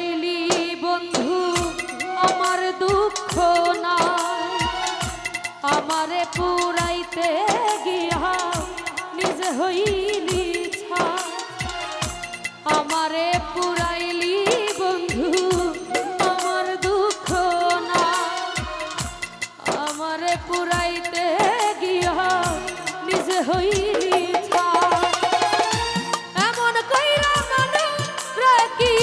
হইলি বন্ধু আমার দুঃখ নাই, আমারে পুরাইতে গিয়া নিজে হইলি ছাই। আমারে পুরাইলি বন্ধু আমার দুঃখ নাই, আমারে পুরাইতে গিয়া নিজে হইলি ছাই। এমন কইরা মানুষ রাখি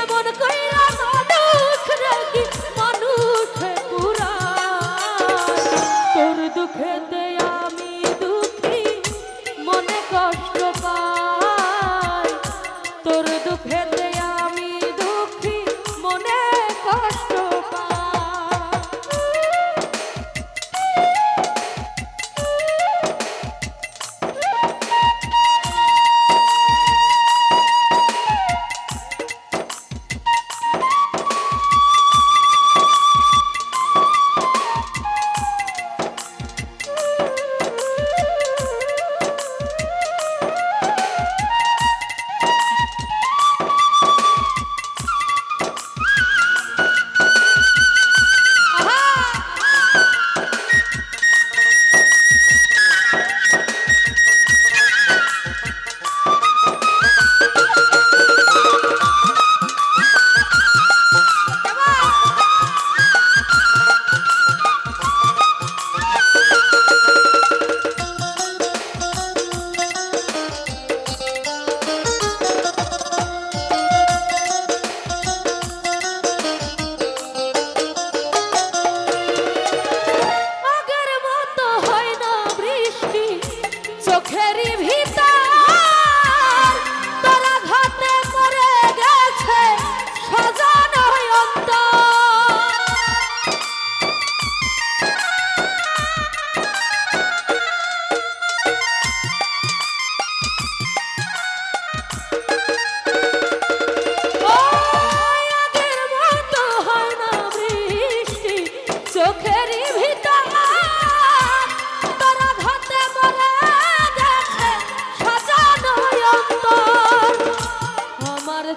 এমন কইরা মানুষ রাখি মানুষে পুরায়। তোর দুঃখেতে আমি দুঃখী মনে কষ্ট পাই, তোর দুঃখেতে আমি দুঃখী মনে কষ্ট পাই।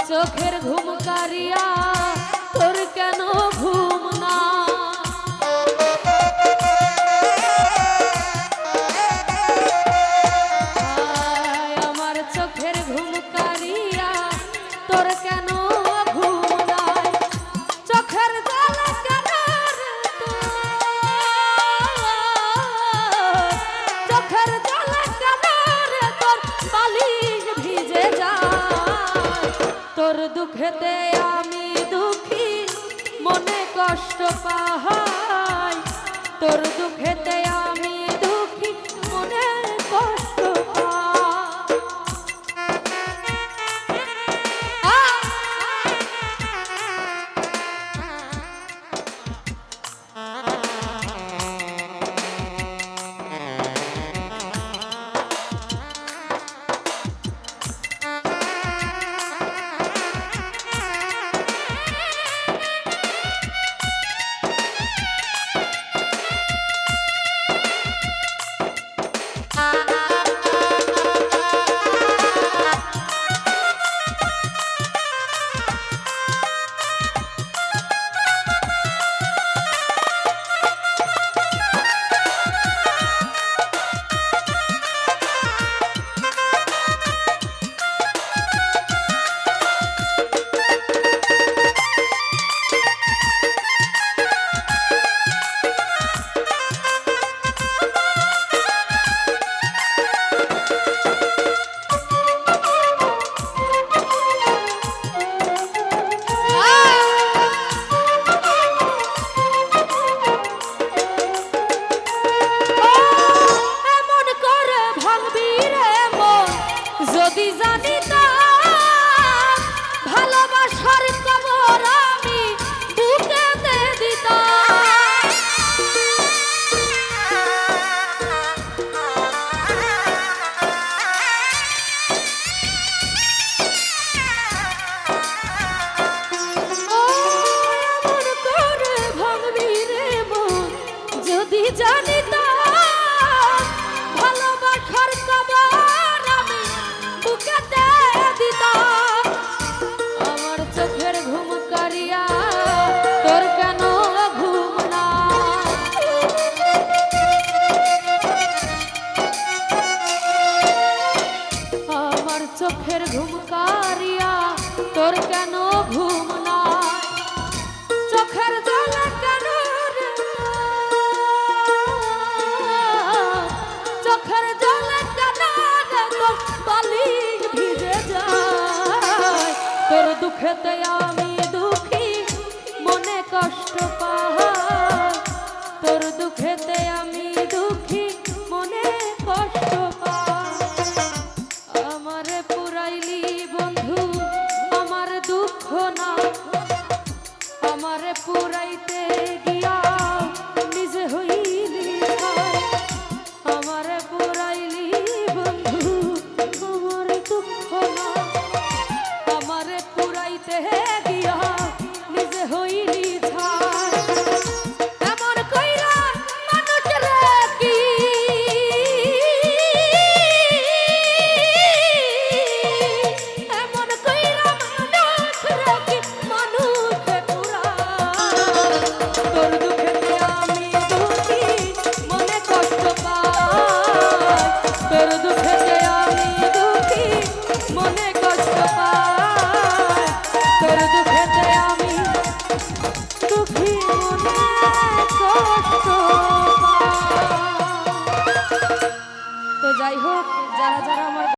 চোখের ঘুম কারিয়া তোর কেন ঘুম না? আমার চোখের ঘুম কারিয়া তোর কেন ঘুম নাই? চোখের জলে কেন চোখের জলে কেন রে তোর বালিশ ভিজে যায়। তোর দুঃখেতে আমি দুঃখী মনে কষ্ট পাই, তোর দুঃখেতে আমি দুঃখী মনে কষ্ট পাই। জানি না ভালোবাসার কবর আমি চোখের ঘুম কারিয়া তোর কেন ঘুম নাই চোখের জলে কেন রে চোখের জলে কেন রে তোর বালিশ ভিজে যায় তোর দুঃখেতে